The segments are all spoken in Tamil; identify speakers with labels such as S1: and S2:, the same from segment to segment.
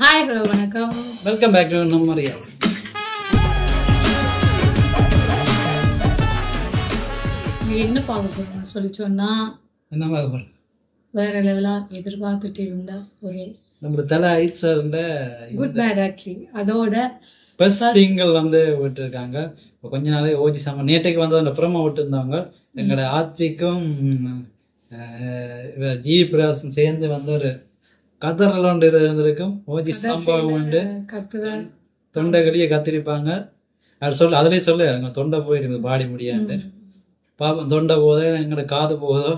S1: Hi, hello, வணக்கம்.
S2: Welcome back to Namariya.
S1: என்ன பார்க்க போறோம்னு சொல்லி சொன்னா
S2: என்ன பார்க்க போறோம்?
S1: வேற லெவலா எதிர்பார்த்துட்டு இருந்த ஒரு
S2: நம்ம தல ஐசர்ல
S1: குட் பேட் ஆக்சுவலி அதோட
S2: ஃபர்ஸ்ட் சிங்கிள் வந்து விட்டுருக்காங்க. இப்போ கொஞ்ச நாளே ஓஜி சாம நேற்றைக்கு வந்து அந்த ப்ரோமோ விட்டுருந்தாங்க. எங்களோட ஆத்விக்கும் ஜி பிரகாசும் சேர்ந்து வந்து ஒரு கதறல் ஒன்று இருந்திருக்கும். ஓஜி சம்பவம் வந்து தொண்டைகளியை கத்திரிப்பாங்க. அது சொல்லு அதிலே சொல்லு எங்க தொண்டை போயிருக்கு பாடி முடியாண்டு பாப்போம். தொண்டை போதோ எங்களோட காது போதோ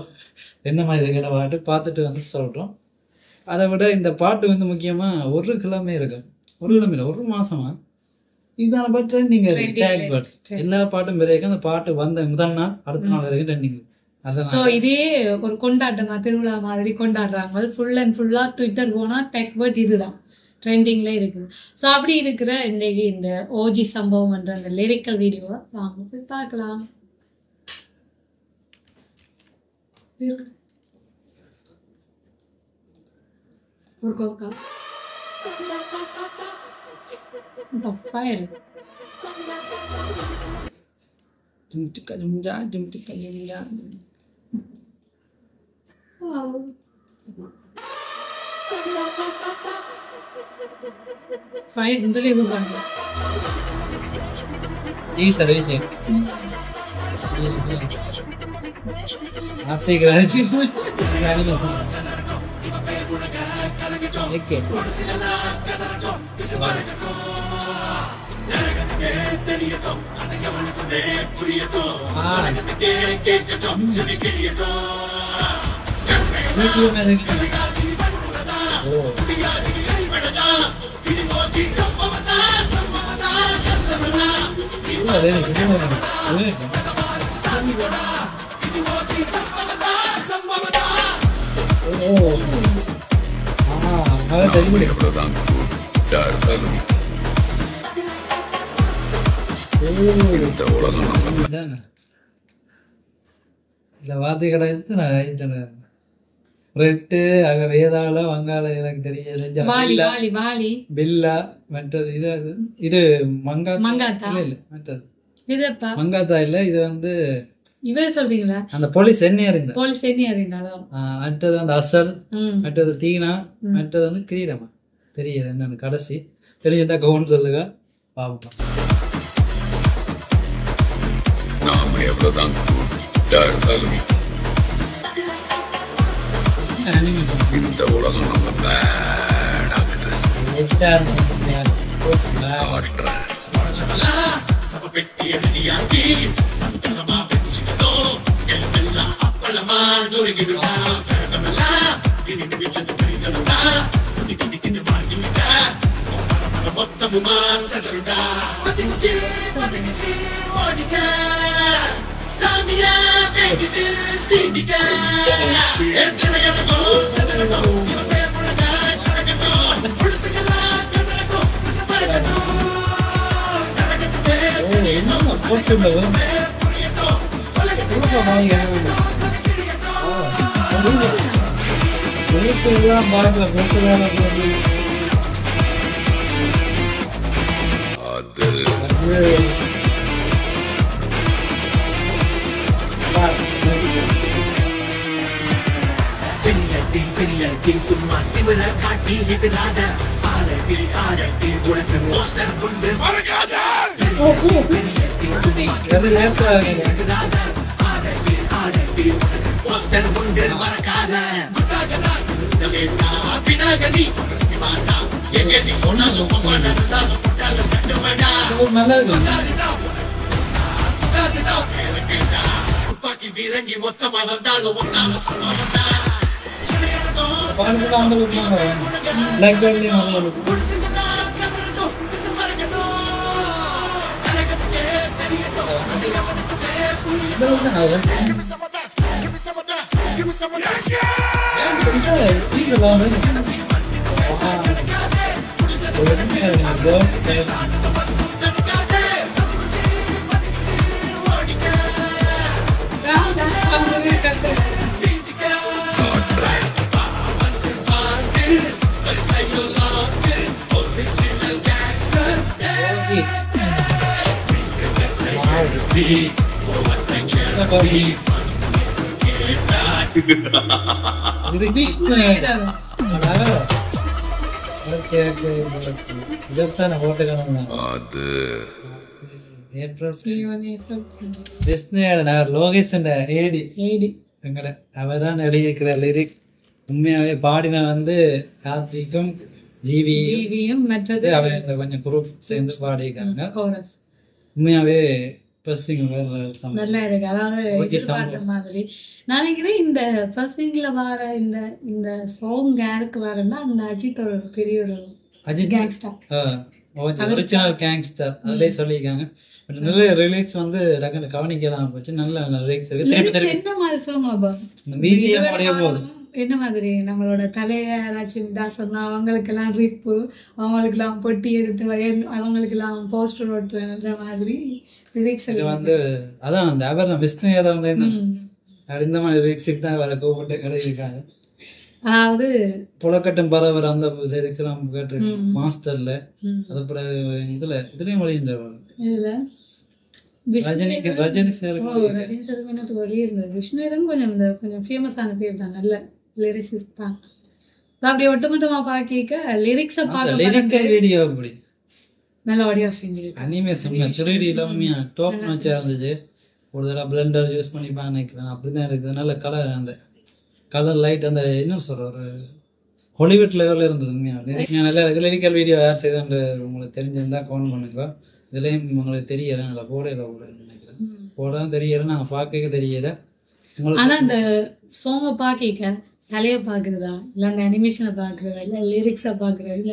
S2: என்ன மாதிரி எங்களோட பாட்டு பார்த்துட்டு வந்து சொல்கிறோம். அதை விட இந்த பாட்டு வந்து முக்கியமாக ஒரு கிழமை இருக்கும். ஒரு கிழமை இல்லை, ஒரு மாசமா இதான பாட்டு ட்ரெண்டிங் டேக் வேர்ட்ஸ் எல்லா பாட்டும் பிறகு அந்த பாட்டு வந்த முதல் நாள் அடுத்த நாள் வரைக்கும் ட்ரெண்டிங்.
S1: ஸோ இதே ஒரு கொண்டாட்டமா திருவிழா மாதிரி கொண்டாடுறாங்க. ஃபுல் அண்ட் ஃபுல்லா ட்விட்டர் போனா டெக் வேர்ட் இதுதான் ட்ரெண்டிங்ல இருக்குது. ஸோ அப்படி இருக்கிற இன்றைக்கு இந்த ஓஜி சம்பவம் என்ற அந்த லிரிக்கல் வீடியோவை வாங்க போய் பார்க்கலாம். ஒரு கோக்கா தப்பா இருக்கு. Fine, இந்த லேபு பாருங்க.
S2: சரி ஆஃபிகராஜ் ஓகே இந்த வார்த்தைகளை ரெட்டு அங்க வேதாள வங்காள எனக்கு தெரிய பில்லா மற்றது இது மங்காத்தா இல்ல மற்றது மங்காத்தா இல்ல இது வந்து
S1: இவர் சொல்றீங்களா
S2: அந்த போலீஸ் என்ன
S1: இருந்தாலும்
S2: மற்றது வந்து அசல் மற்றது தீனா மற்றது வந்து கிரீடமா தெரியல என்னன்னு கடைசி தெரிஞ்சா கவுன் சொல்லுங்க பாப்போம். நாம எவ்வளவுதான் இந்த உலகம் நம்ம பேடாக்குது.
S3: சும்மா திமிர காட்டி எதிராத ஆரட்டி உனக்கு போஸ்டர் கொண்டு மறக்காத போஸ்டர் கொண்டு மறக்காத பினாகனி எங்க நீ போனாலும் துப்பாக்கி வீரங்கி மொத்தமா வந்தாலும் ஒன்னால கிளம்பி கோவத்தை கிளம்பி
S2: இதைத்தான் போட்டுக்கணும்.
S3: அது
S2: லோகேஷன் ஏடி எங்கட அவர் தான் எழுதியிருக்கிற லிரிக். உண்மையாவே பாடின வந்து கார்த்திக்கும் ஜிவியும்
S1: மற்றது
S2: அவர் கொஞ்சம் குரூப் சேர்ந்து பாடியிருக்காங்க. உண்மையாவே
S1: நல்லா இருக்கு. அதாவது எதிர்பார்த்த மாதிரி நினைக்கிறேன். இந்த ஃபர்ஸ்ட்ல வர இந்த சாங் யாருக்கு வரேன்னா அந்த அஜித் ஒரு பெரிய ஒரு கேங்ஸ்டர்,
S2: ஒரிஜினல் கேங்ஸ்டர் அதுலயே சொல்லியிருக்காங்க. நிறைய லிரிக்ஸ் வந்து டக்குனு கவனிக்கலாம் போச்சு. நல்ல லிரிக்ஸ் இருக்கு.
S1: என்ன மாதிரி சாங்
S2: போகுது
S1: என்ன மாதிரி நம்மளோட தலைய யாராச்சும் தான் சொன்னா அவங்களுக்கெல்லாம் ரிப்பு, அவங்களுக்கெல்லாம் பொட்டி எடுத்து அவங்களுக்கெல்லாம் போஸ்டர் ஓட்டுவேன்ற மாதிரி லிரிக்ஸ்
S2: வந்து அதான் அந்த அவர் விஷ்ணு யாதவ் வந்து இந்த மாதிரி லிரிக்ஸுக்கு தான் வர கூப்பிட்டு எழுதியிருக்காங்க.
S1: அதாவது
S2: புலக்கட்டும் பரவர் அந்த லிரிக்ஸ் எல்லாம் கேட்டிருக்கேன் மாஸ்டர்ல. அது பிறகு இதுலயும் வழியிருந்த ரஜினி சார்
S1: வெளியிருந்தது. விஷ்ணுவும் கொஞ்சம் ஃபேமஸான பேர் தான், நல்ல லிரிக்ஸ் தான். அப்படியே ஒட்டுமொத்தமா பாக்க லிரிக்ஸ
S2: பாக்க வீடியோ அப்படி
S1: நல்ல ஆடியோ செஞ்சு
S2: அனிமேஷன் 3D இல்லாம டாப் மேட்சா இருந்துச்சு. ஒரு தடவை பிளெண்டர் யூஸ் பண்ணி நினைக்கிறேன். அப்படிதான் இருக்குது. நல்ல கலர், அந்த கலர் லைட், அந்த என்ன சொல்ற ஒரு ஹாலிவுட் லெவலில் இருந்தது. உண்மையாக நல்ல லிரிக்கல் வீடியோ யார் செய்தான்னு உங்களுக்கு தெரிஞ்சிருந்தா கமெண்ட் பண்ணுங்க. இதுலேயும் உங்களுக்கு தெரியல, நல்லா போடல நினைக்கிறேன். போடாமல் தெரியல, நாங்கள் பார்க்க தெரியல.
S1: ஆனால் அந்த சாங்கை பார்க்க தலைய பாக்குறதா இல்ல அந்த அனிமேஷனை பாக்குறதா இல்ல லிரிக்ஸ பாக்குறதா இல்ல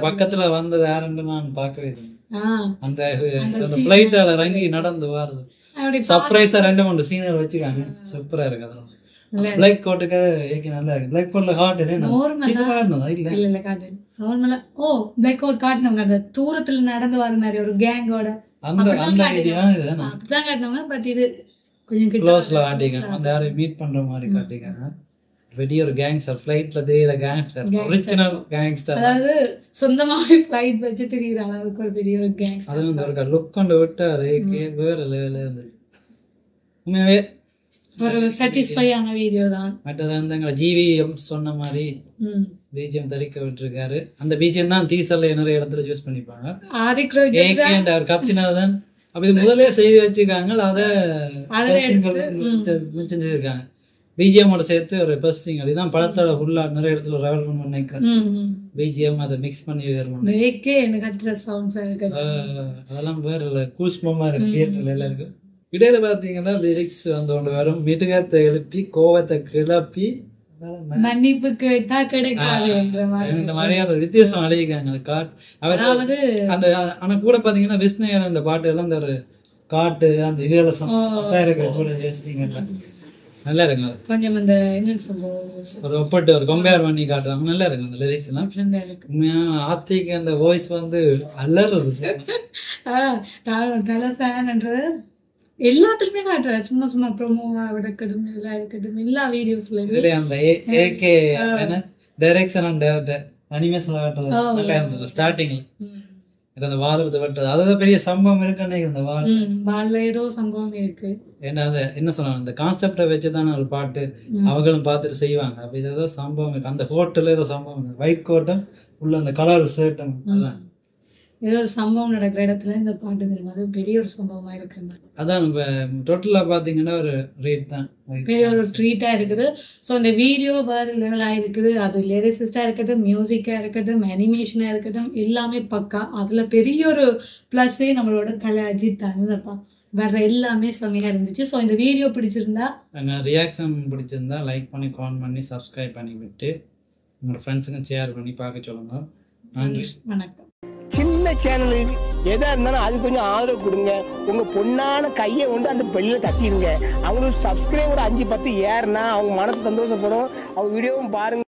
S2: பக்கத்துல வந்தது யாருன்னு நான் பார்க்கவே இல்லை. அந்த பிளைட்டால இறங்கி நடந்து வாருது சர்ப்ரைஸா 2-3 சீனர் வச்சுக்காங்க. சூப்பரா இருக்கு. அதெல்லாம் பிளாக் கோட்டுக்கு நல்லா இருக்கு. பிளாக் கோட்ல ஹார்ட் இல்ல
S1: இல்ல காட்டு நார்மலா பிளாக் கோட் காட்டுனவங்க அந்த தூரத்துல நடந்து வர மாதிரி ஒரு கேங்கோட
S2: அந்த ஐடியா இதுதான்
S1: அப்படிதான் காட்டுனவங்க. பட் இது கொஞ்சம்
S2: க்ளோஸ்ல காட்டிக்காங்க. அந்த யாரையும் மீட் பண்ற மாதிரி காட்டிக்காங்க. பெரிய ஒரு கேங்ஸ்டர் ஃப்ளைட்ல தெரியல கேங்ஸ்டர், ஒரிஜினல் கேங்ஸ்டர்.
S1: அதாவது சொந்தமாவே ஃப்ளைட் வச்சு தெரியுற அளவுக்கு ஒரு பெரிய ஒரு கேங்.
S2: அது வந்து ஒரு லுக் கொண்டு விட்டாரு வேற லெவல்ல இருந்து. உண்மையாவே
S1: ஒரு சாட்டிஸ்ஃபையான வீடியோ தான்.
S2: மற்றது வந்து எங்களை ஜிவிஎம் சொன்ன மாதிரி பிஜிஎம் தரிக்க விட்டுருக்காரு. அந்த பிஜிஎம் தான் டீசர்ல நிறைய இடத்துல யூஸ் பண்ணிப்பாங்க. அவர் கத்தினாதான் அப்ப இது முதலே செய்து வச்சிருக்காங்க. அதை செஞ்சிருக்காங்க. பிஜிஎம்மோட சேர்த்து ஒரு பஸ்டிங் அதுதான் படத்தோட ஃபுல்லா நிறைய இடத்துல ரெவல் பண்ணிக்கிறேன். பிஜிஎம் அதை மிக்ஸ் பண்ணி அதெல்லாம் வேற கூஸ்மமா இருக்கு. தியேட்டர்ல எல்லாம் இருக்கு. இடையில பாத்தீங்கன்னா லிரிக்ஸ் வந்து ஒன்று வரும். மிருகத்தை எழுப்பி கோவத்தை கிளப்பி
S1: மன்னிப்பு கேட்டா கிடைக்காது
S2: மாதிரியான வித்தியாசம் அழைக்காங்க. அதாவது அந்த ஆனா கூட பாத்தீங்கன்னா விஷ்ணு அந்த பாட்டு எல்லாம் இந்த ஒரு காட்டு அந்த இலவசம் நல்லா இருக்கு.
S1: கொஞ்சம் அந்த என்ன சொல்லுவோம் ஒரு
S2: ஒப்பட்டு ஒரு கம்பேர் பண்ணி காட்டுறாங்க. நல்லா இருக்கு அந்த லிரிக்ஸ் எல்லாம். உண்மையா ஆத்திக்கு அந்த வாய்ஸ் வந்து அலறுது.
S1: தலை ஃபேன்ன்றது எல்லாத்துலயுமே காட்டுற சும்மா சும்மா ப்ரோமோவா இருக்கட்டும் இதெல்லாம் இருக்கட்டும் எல்லா வீடியோஸ்ல
S2: அந்த ஏகே டைரக்ஷன் அண்ட் அனிமேஷன்ல காட்டுறது நல்லா இருந்தது. ஸ்டார்டிங்ல அந்த வால் வெட்டது அதுதான் பெரிய சம்பவம் இருக்குன்னு இந்த
S1: வால்ல ஏதோ சம்பவம் இருக்கு.
S2: ஏன்னா அதை என்ன சொன்னாங்க அந்த கான்செப்டை வச்சுதானே ஒரு பாட்டு அவங்களும் பார்த்துட்டு செய்வாங்க. அப்ப ஏதோ சம்பவம் இருக்கு. அந்த கோட்டில் ஏதோ சம்பவம் ஒயிட் கோட்டும் உள்ள அந்த கலர் ஷர்ட்டும் அதான்
S1: ஏதோ ஒரு சம்பவம் நடக்கிற இடத்துல இந்த பாட்டுங்கிற மாதிரி பெரிய ஒரு சம்பவமா இருக்கிற மாதிரி
S2: அதான் டோட்டலா பாத்தீங்கன்னா ஒரு ரேட் தான்
S1: பெரிய ஒரு ட்ரீட்டா இருக்குது. ஸோ இந்த வீடியோ வேறு லெவலா இருக்குது. அது லிரிசிஸ்டா இருக்கட்டும், மியூசிக்கா இருக்கட்டும், அனிமேஷனா இருக்கட்டும், எல்லாமே பக்கா. அதுல பெரிய ஒரு பிளஸ்ஸே நம்மளோட தலை அஜித் தான். வேற எல்லாமே செம்மையா இருந்துச்சு. ஸோ இந்த வீடியோ பிடிச்சிருந்தா
S2: ரியாக்ஷன் பிடிச்சிருந்தா லைக் பண்ணி கமெண்ட் பண்ணி சப்ஸ்கிரைப் பண்ணி விட்டு உங்களோட ஃப்ரெண்ட்ஸுக்கும் ஷேர் பண்ணி பார்க்க சொல்லுங்க. நன்றி,
S1: வணக்கம்.
S4: சின்ன சேனலு எதா இருந்தாலும் அது கொஞ்சம் ஆதரவு கொடுங்க. உங்க பொண்ணான கையை கொண்டு அந்த பெல்லில தட்டிடுங்க. அவங்களுக்கு சப்ஸ்கிரைபர் 5-10 ஏறுனா அவங்க மனசு சந்தோஷப்படும். அவங்க வீடியோவும் பாருங்க.